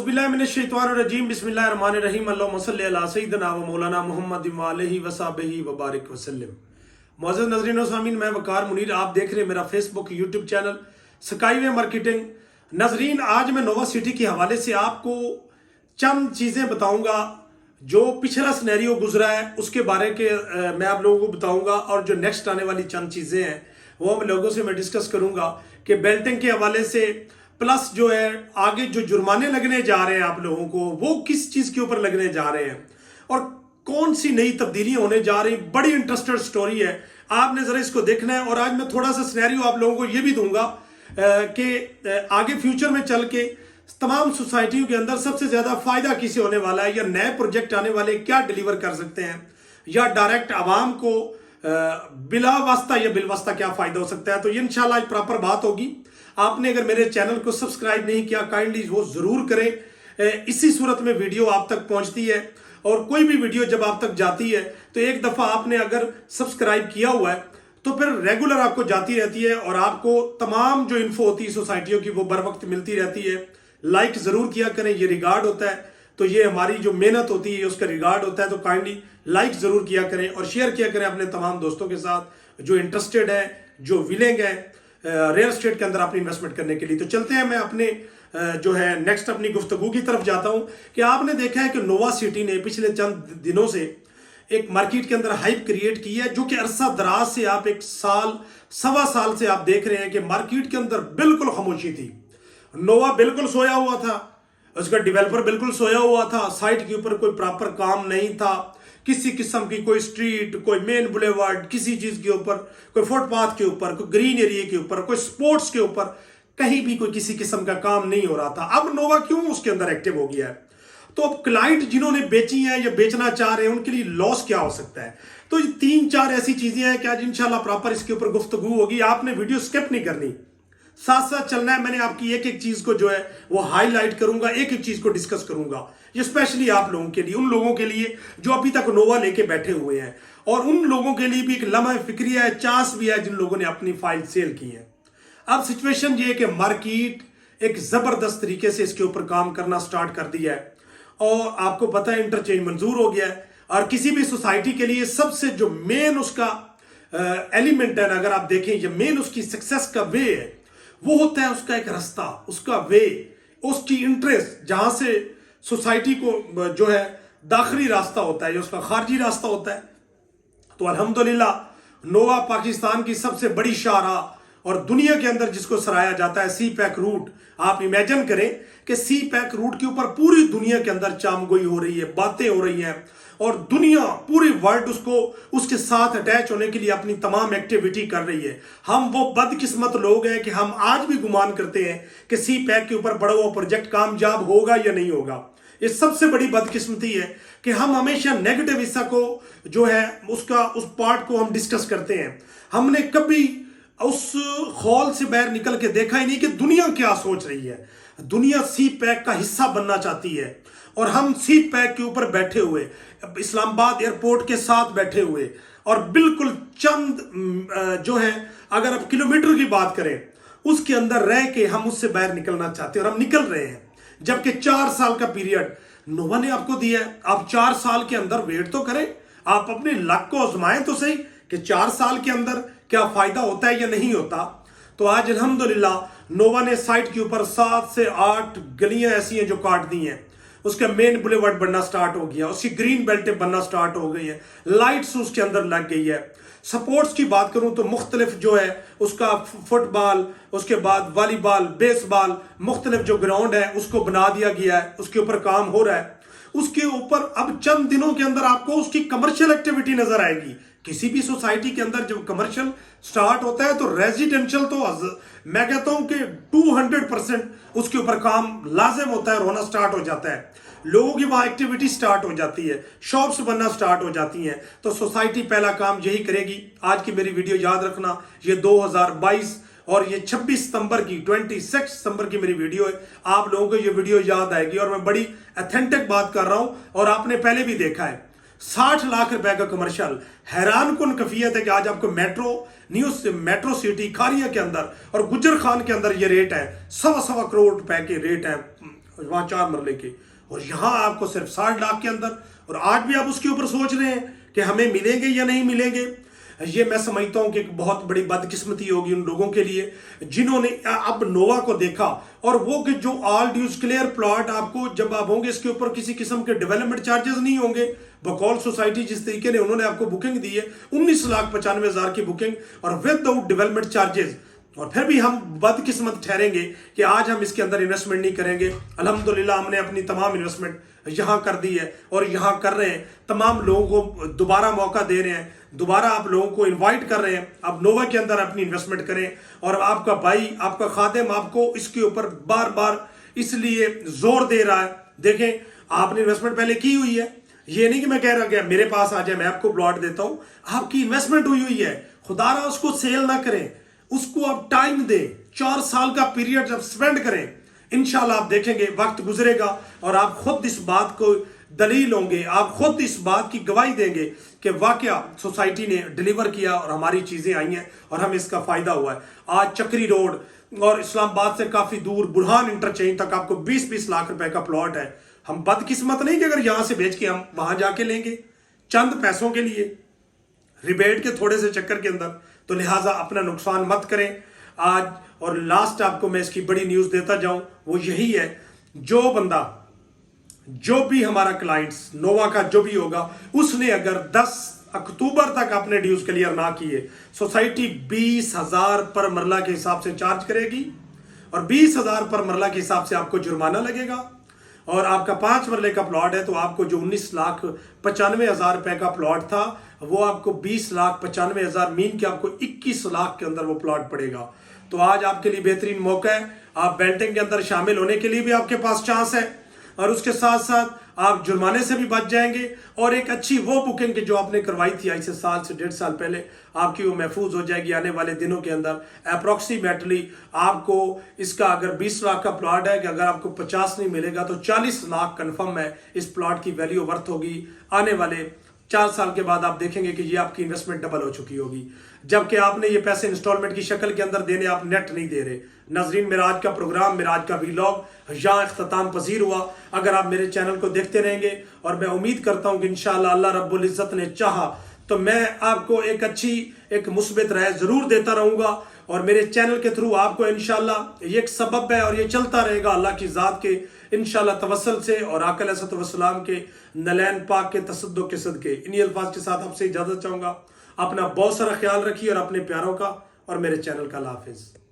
औज़ुबिल्लाहिमिनश्शैतानिर्रजीम बिस्मिल्लाहिर्रहमानिर्रहीम अल्लाहुम्मा सल्लि अला सय्यिदिना व मौलाना मुहम्मद व आलिहि व सहबिहि व बारिक वसल्लम। मुअज़्ज़ज़ नाज़रीन व सामीन, मैं वक़ार मुनीर, आप देख रहे हैं मेरा Facebook YouTube channel skyway marketing. नाज़रीन, आज मैं नोवा सिटी के हवाले से आपको चंद चीज़ें बताऊँगा जो पिछला सिनेरियो गुजरा है उसके बारे के मैं आप लोगों को बताऊँगा, और जो नेक्स्ट आने वाली चंद चीज़ें हैं वो हम लोगों से मैं डिस्कस करूँगा कि बेल्टिंग के हवाले से, प्लस जो है आगे जो जुर्माने लगने जा रहे हैं आप लोगों को वो किस चीज़ के ऊपर लगने जा रहे हैं और कौन सी नई तब्दीलियां होने जा रही। बड़ी इंटरेस्टेड स्टोरी है, आपने ज़रा इसको देखना है। और आज मैं थोड़ा सा सिनेरियो आप लोगों को ये भी दूंगा कि आगे फ्यूचर में चल के तमाम सोसाइटियों के अंदर सबसे ज़्यादा फ़ायदा किसे होने वाला है, या नए प्रोजेक्ट आने वाले क्या डिलीवर कर सकते हैं, या डायरेक्ट आवाम को बिला वास्ता या बिलवास्ता क्या फ़ायदा हो सकता है। तो ये इंशाल्लाह आज प्रॉपर बात होगी। आपने अगर मेरे चैनल को सब्सक्राइब नहीं किया, काइंडली वो ज़रूर करें। इसी सूरत में वीडियो आप तक पहुंचती है, और कोई भी वीडियो जब आप तक जाती है तो एक दफ़ा आपने अगर सब्सक्राइब किया हुआ है तो फिर रेगुलर आपको जाती रहती है, और आपको तमाम जो इन्फो होती है सोसाइटियों की वो बर वक्त मिलती रहती है। लाइक ज़रूर किया करें, ये रिगार्ड होता है, तो ये हमारी जो मेहनत होती है उसका रिगार्ड होता है। तो काइंडली लाइक ज़रूर किया करें और शेयर किया करें अपने तमाम दोस्तों के साथ जो इंटरेस्टेड है, जो विलिंग है रियल एस्टेट के अंदर अपनी इन्वेस्टमेंट करने के लिए। तो चलते हैं, मैं अपने जो है नेक्स्ट अपनी गुफ्तगू की तरफ जाता हूं कि आपने देखा है कि नोवा सिटी ने पिछले चंद दिनों से एक मार्केट के अंदर हाइप क्रिएट की है, जो कि अरसा दराज से आप एक साल सवा साल से आप देख रहे हैं कि मार्केट के अंदर बिल्कुल खामोशी थी। नोवा बिल्कुल सोया हुआ था, उसका डेवलपर बिल्कुल सोया हुआ था, साइट के ऊपर कोई प्रॉपर काम नहीं था, किसी किस्म की कोई स्ट्रीट, कोई मेन बुलेवार्ड, किसी चीज के ऊपर, कोई फुटपाथ के ऊपर, कोई ग्रीन एरिया के ऊपर, कोई स्पोर्ट्स के ऊपर, कहीं भी कोई किसी किस्म का काम नहीं हो रहा था। अब नोवा क्यों उसके अंदर एक्टिव हो गया है? तो अब क्लाइंट जिन्होंने बेची है या बेचना चाह रहे हैं उनके लिए लॉस क्या हो सकता है? तो ये 3-4 ऐसी चीजें हैं कि आज इंशाल्लाह प्रॉपर इसके ऊपर गुफ्तगू होगी। आपने वीडियो स्किप नहीं करनी, साथ साथ चलना है। मैंने आपकी एक एक चीज को जो है वो हाईलाइट करूंगा, एक एक चीज को डिस्कस करूंगा, ये स्पेशली आप लोगों के लिए, उन लोगों के लिए जो अभी तक नोवा लेके बैठे हुए हैं, और उन लोगों के लिए भी एक लम्हा फिक्रिया है, चांस भी है जिन लोगों ने अपनी फाइल सेल की है। अब सिचुएशन ये है कि मार्केट एक जबरदस्त तरीके से इसके ऊपर काम करना स्टार्ट कर दिया है, और आपको पता है इंटरचेंज मंजूर हो गया है। और किसी भी सोसाइटी के लिए सबसे जो मेन उसका एलिमेंट है ना, अगर आप देखें ये मेन उसकी सक्सेस का वे है, वो होता है उसका एक रास्ता, उसका वे, उसकी इंटरेस्ट, जहां से सोसाइटी को जो है दाखिली रास्ता होता है या उसका खारजी रास्ता होता है। तो अल्हम्दुलिल्लाह नोवा पाकिस्तान की सबसे बड़ी शाहराह, और दुनिया के अंदर जिसको सराहा जाता है सी पैक रूट। आप इमेजिन करें कि सी पैक रूट के ऊपर पूरी दुनिया के अंदर चामगोई हो रही है, बातें हो रही हैं, और दुनिया पूरी वर्ल्ड उसको उसके साथ अटैच होने के लिए अपनी तमाम एक्टिविटी कर रही है। हम वो बदकिस्मत लोग हैं कि हम आज भी गुमान करते हैं कि सी पैक के ऊपर बड़ा हुआ प्रोजेक्ट कामयाब होगा या नहीं होगा। ये सबसे बड़ी बदकिस्मती है कि हम हमेशा नेगेटिव हिस्सा को जो है उसका उस पार्ट को हम डिस्कस करते हैं। हमने कभी उस हॉल से बाहर निकल के देखा ही नहीं कि दुनिया क्या सोच रही है। दुनिया सी पैक का हिस्सा बनना चाहती है, और हम सी पैक के ऊपर बैठे हुए, इस्लामाबाद एयरपोर्ट के साथ बैठे हुए, और बिल्कुल चंद जो है अगर आप किलोमीटर की बात करें उसके अंदर रह के हम उससे बाहर निकलना चाहते हैं, और हम निकल रहे हैं। जबकि 4 साल का पीरियड नोवा ने आपको दिया है, आप 4 साल के अंदर वेट तो करें, आप अपने लक को आजमाएं तो सही कि 4 साल के अंदर क्या फायदा होता है या नहीं होता। तो आज अल्हम्दुलिल्लाह नोवा ने साइट के ऊपर 7 से 8 गलियां ऐसी हैं जो काट दी हैं, उसका मेन बुलेवार्ड बनना स्टार्ट हो गया, उसकी ग्रीन बेल्टें बनना स्टार्ट हो गई है, लाइट्स उसके अंदर लग गई है। स्पोर्ट्स की बात करूं तो मुख्तलिफ जो है उसका फुटबॉल, उसके बाद वॉलीबॉल, बेसबॉल, मुख्तलिफ जो ग्राउंड है उसको बना दिया गया है, उसके ऊपर काम हो रहा है। उसके ऊपर अब चंद दिनों के अंदर आपको उसकी कमर्शियल एक्टिविटी नजर आएगी। किसी भी सोसाइटी के अंदर जब कमर्शियल स्टार्ट होता है तो रेजिडेंशियल तो मैं कहता हूं कि 200% उसके ऊपर काम लाजिम होता है, होना स्टार्ट हो जाता है, लोगों की वहां एक्टिविटी स्टार्ट हो जाती है, शॉप्स बनना स्टार्ट हो जाती हैं। तो सोसाइटी पहला काम यही करेगी। आज की मेरी वीडियो याद रखना, ये 2022 और ये 26 सितंबर की 26 सितंबर की मेरी वीडियो है। आप लोगों को ये वीडियो याद आएगी, और मैं बड़ी अथेंटिक बात कर रहा हूं, और आपने पहले भी देखा है 60 लाख रुपए का कमर्शियल। हैरान कुन कफियत है कि आज आपको मेट्रो सिटी खारिया के अंदर और गुजर खान के अंदर ये रेट है, 1.25 करोड़ रुपए के रेट है وہاں 4 مرلے کے، اور یہاں آپ کو صرف 60 لاکھ کے اندر، اور آج بھی آپ اس کے اوپر سوچ رہے ہیں کہ ہمیں ملیں گے یا نہیں ملیں گے۔ یہ میں سمجھتا ہوں کہ ایک بہت بڑی بدقسمتی ہوگی ان لوگوں کے لیے جنہوں نے اب نووا کو دیکھا، اور وہ کہ جو آل ڈیوز کلیئر پلاٹ آپ کو جب آپ ہوں گے اس کے اوپر کسی قسم کے ڈیولپمنٹ چارجز نہیں ہوں گے۔ بقول سوسائٹی جس طریقے نے انہوں نے آپ کو بکنگ دی ہے 19,95,000 کی بکنگ، اور ود آؤٹ ڈیولپمنٹ چارجز، اور پھر بھی ہم بدقسمت ٹھہریں گے کہ آج ہم اس کے اندر انویسٹمنٹ نہیں کریں گے۔ الحمدللہ ہم نے اپنی تمام انویسٹمنٹ یہاں کر دی ہے، اور یہاں کر رہے ہیں، تمام لوگوں کو دوبارہ موقع دے رہے ہیں، دوبارہ آپ لوگوں کو انوائٹ کر رہے ہیں آپ نووا کے اندر اپنی انویسٹمنٹ کریں۔ اور آپ کا بھائی، آپ کا خادم آپ کو اس کے اوپر بار بار اس لیے زور دے رہا ہے۔ دیکھیں، آپ نے انویسٹمنٹ پہلے کی ہوئی ہے، یہ نہیں کہ میں کہہ رہا کہ میرے پاس آ جائے میں آپ کو پلاٹ دیتا ہوں، آپ کی انویسٹمنٹ ہوئی ہے، خدا رہا اس کو سیل نہ کریں، اس کو آپ ٹائم دیں، 4 سال کا پیریڈ جب سپینڈ کریں، انشاءاللہ آپ دیکھیں گے وقت گزرے گا اور آپ خود اس بات کو دلیل ہوں گے، آپ خود اس بات کی گواہی دیں گے کہ واقعہ سوسائٹی نے ڈیلیور کیا اور ہماری چیزیں آئی ہیں اور ہمیں اس کا فائدہ ہوا ہے۔ آج چکری روڈ اور اسلام آباد سے کافی دور برہان انٹرچینج تک آپ کو 20-20 لاکھ روپے کا پلاٹ ہے۔ ہم بدقسمت نہیں کہ اگر یہاں سے بیچ کے ہم وہاں جا کے لیں گے چند پیسوں کے لیے، ریبیٹ کے تھوڑے سے چکر کے اندر، تو لہٰذا اپنا نقصان مت کریں آج۔ اور لاسٹ آپ کو میں اس کی بڑی نیوز دیتا جاؤں، وہ یہی ہے، جو بندہ، جو بھی ہمارا کلائنٹس نووا کا جو بھی ہوگا، اس نے اگر 10 اکتوبر تک اپنے ڈیوز کلیئر نہ کیے، سوسائٹی 20,000 پر مرلہ کے حساب سے چارج کرے گی، اور 20,000 پر مرلہ کے حساب سے آپ کو جرمانہ لگے گا۔ اور آپ کا 5 مرلے کا پلاٹ ہے تو آپ کو جو 19,95,000 روپے کا پلاٹ تھا وہ آپ کو 20,95,000 مین کے آپ کو 21 لاکھ کے اندر وہ پلاٹ پڑے گا۔ تو آج آپ کے لیے بہترین موقع ہے، آپ بیلٹنگ کے اندر شامل ہونے کے لیے بھی آپ کے پاس چانس ہے، اور اس کے ساتھ ساتھ آپ جرمانے سے بھی بچ جائیں گے، اور ایک اچھی وہ بکنگ جو آپ نے کروائی تھی آج سے 1 سے 1.5 سال پہلے، آپ کی وہ محفوظ ہو جائے گی آنے والے دنوں کے اندر۔ اپروکسیمیٹلی آپ کو اس کا اگر 20 لاکھ کا پلاٹ ہے کہ اگر آپ کو 50 نہیں ملے گا تو 40 لاکھ کنفرم ہے اس پلاٹ کی ویلیو ورتھ ہوگی۔ آنے والے 4 سال کے بعد آپ دیکھیں گے کہ یہ آپ کی انویسٹمنٹ ڈبل ہو چکی ہوگی، جبکہ آپ نے یہ پیسے انسٹالمنٹ کی شکل کے اندر دینے، آپ نیٹ نہیں دے رہے۔ ناظرین، میرا آج کا پروگرام، میرا آج کا ویلاگ یہاں اختتام پذیر ہوا۔ اگر آپ میرے چینل کو دیکھتے رہیں گے، اور میں امید کرتا ہوں کہ انشاءاللہ اللہ رب العزت نے چاہا تو میں آپ کو ایک اچھی، ایک مثبت رائے ضرور دیتا رہوں گا، اور میرے چینل کے تھرو آپ کو انشاءاللہ یہ ایک سبب ہے اور یہ چلتا رہے گا اللہ کی ذات کے انشاءاللہ توسل سے، اور آقا علیہ السلام کے نلین پاک کے تصدق کے صدقے۔ انہی الفاظ کے ساتھ آپ سے اجازت چاہوں گا۔ اپنا بہت سارا خیال رکھیے اور اپنے پیاروں کا اور میرے چینل کا۔ اللہ حافظ۔